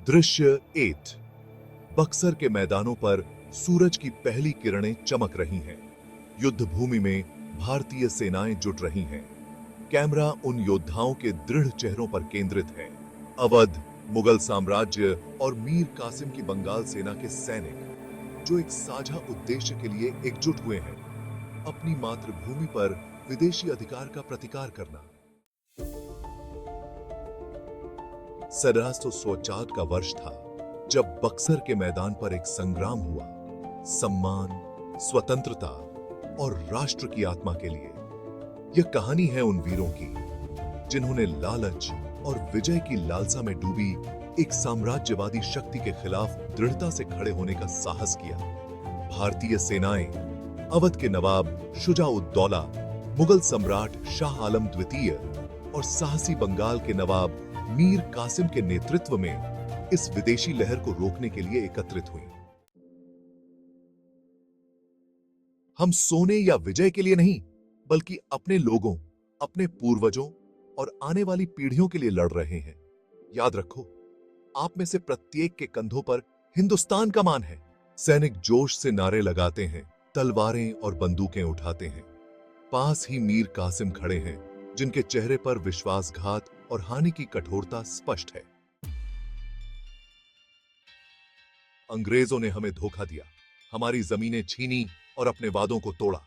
दृश्य 8। बक्सर के मैदानों पर सूरज की पहली किरणें चमक रही हैं। युद्ध भूमि में भारतीय सेनाएं जुट रही हैं। कैमरा उन योद्धाओं के दृढ़ चेहरों पर केंद्रित है। अवध, मुगल साम्राज्य और मीर कासिम की बंगाल सेना के सैनिक जो एक साझा उद्देश्य के लिए एकजुट हुए हैं, अपनी मातृभूमि पर विदेशी अधिकार का प्रतिकार करना। 1704 का वर्ष था जब बक्सर के मैदान पर एक संग्राम हुआ, सम्मान, स्वतंत्रता और राष्ट्र की आत्मा के लिए। यह कहानी है उन वीरों की जिन्होंने लालच और विजय की लालसा में डूबी एक साम्राज्यवादी शक्ति के खिलाफ दृढ़ता से खड़े होने का साहस किया। भारतीय सेनाएं अवध के नवाब शुजा-उद-दौला, मुगल सम्राट शाह आलम द्वितीय और साहसी बंगाल के नवाब मीर कासिम के नेतृत्व में इस विदेशी लहर को रोकने के लिए एकत्रित हुई। हम सोने या विजय के लिए नहीं, बल्कि अपने लोगों, अपने पूर्वजों और आने वाली पीढ़ियों के लिए लड़ रहे हैं। याद रखो, आप में से प्रत्येक के कंधों पर हिंदुस्तान का मान है। सैनिक जोश से नारे लगाते हैं, तलवारें और बंदूकें उठाते हैं। पास ही मीर कासिम खड़े हैं, जिनके चेहरे पर विश्वासघात और हानि की कठोरता स्पष्ट है। अंग्रेजों ने हमें धोखा दिया, हमारी जमीनें छीनी और अपने वादों को तोड़ा।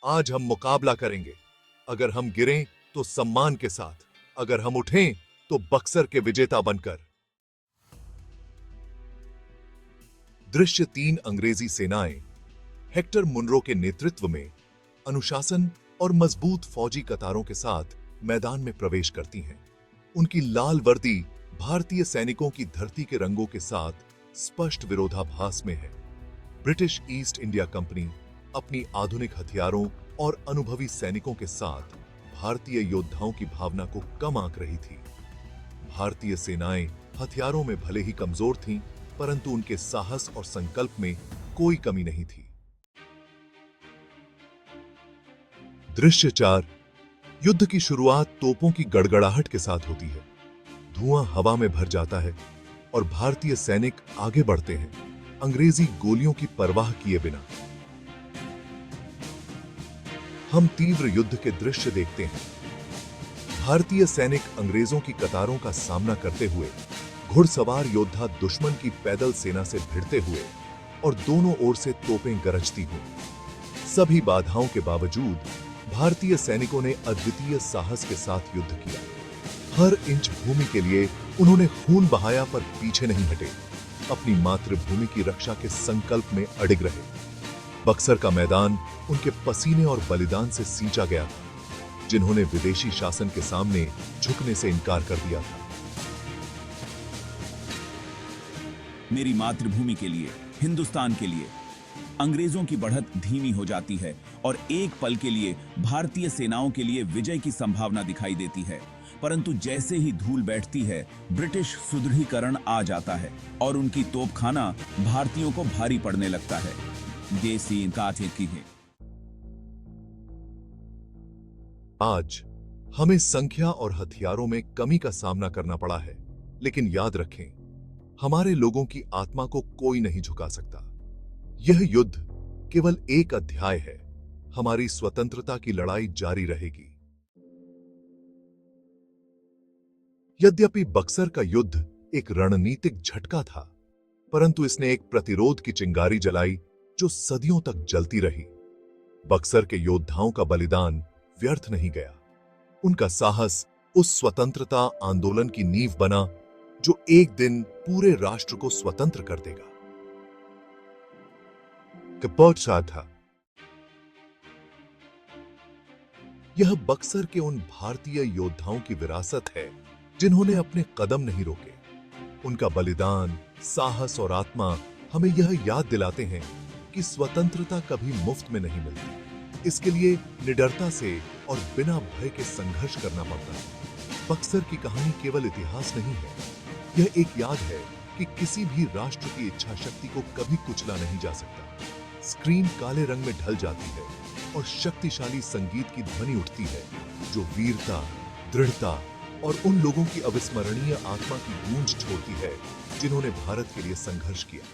आज हम मुकाबला करेंगे। अगर हम गिरें तो सम्मान के साथ, अगर हम उठें तो बक्सर के विजेता बनकर। दृश्य 3। अंग्रेजी सेनाएं हेक्टर मुनरो के नेतृत्व में अनुशासन और मजबूत फौजी कतारों के साथ मैदान में प्रवेश करती हैं। उनकी लाल वर्दी भारतीय सैनिकों की धरती के रंगों के साथ स्पष्ट विरोधाभास में है। ब्रिटिश ईस्ट इंडिया कंपनी अपनी आधुनिक हथियारों और अनुभवी सैनिकों के साथ भारतीय योद्धाओं की भावना को कम आंक रही थी। भारतीय सेनाएं हथियारों में भले ही कमजोर थीं, परंतु उनके साहस और संकल्प में कोई कमी नहीं थी। दृश्य 4। युद्ध की शुरुआत तोपों की गड़गड़ाहट के साथ होती है। धुआं हवा में भर जाता है और भारतीय सैनिक आगे बढ़ते हैं, अंग्रेजी गोलियों की परवाह किए बिना। हम तीव्र युद्ध के दृश्य देखते हैं। भारतीय सैनिक अंग्रेजों की कतारों का सामना करते हुए, घुड़सवार योद्धा दुश्मन की पैदल सेना से भिड़ते हुए और दोनों ओर से तोपें गरजती हुई। सभी बाधाओं के बावजूद भारतीय सैनिकों ने अद्वितीय साहस के साथ युद्ध किया। हर इंच भूमि के लिए उन्होंने खून बहाया, पर पीछे नहीं हटे। अपनी मातृभूमि की रक्षा के संकल्प में अडिग रहे। बक्सर का मैदान उनके पसीने और बलिदान से सींचा गया था, जिन्होंने विदेशी शासन के सामने झुकने से इनकार कर दिया था। मेरी मातृभूमि के लिए, हिंदुस्तान के लिए अंग्रेजों की बढ़त धीमी हो जाती है और एक पल के लिए भारतीय सेनाओं के लिए विजय की संभावना दिखाई देती है। परंतु जैसे ही धूल बैठती है, ब्रिटिश सुदृढ़ीकरण आ जाता है और उनकी तोपखाना भारतीयों को भारी पड़ने लगता है। देसी काथे की है। आज हमें संख्या और हथियारों में कमी का सामना करना पड़ा है, लेकिन याद रखें, हमारे लोगों की आत्मा को कोई नहीं झुका सकता। यह युद्ध केवल एक अध्याय है। हमारी स्वतंत्रता की लड़ाई जारी रहेगी। यद्यपि बक्सर का युद्ध एक रणनीतिक झटका था, परंतु इसने एक प्रतिरोध की चिंगारी जलाई जो सदियों तक जलती रही। बक्सर के योद्धाओं का बलिदान व्यर्थ नहीं गया। उनका साहस उस स्वतंत्रता आंदोलन की नींव बना जो एक दिन पूरे राष्ट्र को स्वतंत्र कर देगा। था यह बक्सर के उन भारतीय योद्धाओं की विरासत है जिन्होंने अपने कदम नहीं रोके। उनका बलिदान, साहस और आत्मा हमें यह याद दिलाते हैं कि स्वतंत्रता कभी मुफ्त में नहीं मिलती। इसके लिए निडरता से और बिना भय के संघर्ष करना पड़ता है। बक्सर की कहानी केवल इतिहास नहीं है, यह एक याद है कि किसी भी राष्ट्र की इच्छा शक्ति को कभी कुचला नहीं जा सकता। स्क्रीन काले रंग में ढल जाती है और शक्तिशाली संगीत की ध्वनि उठती है जो वीरता, दृढ़ता और उन लोगों की अविस्मरणीय आत्मा की गूंज छोड़ती है जिन्होंने भारत के लिए संघर्ष किया।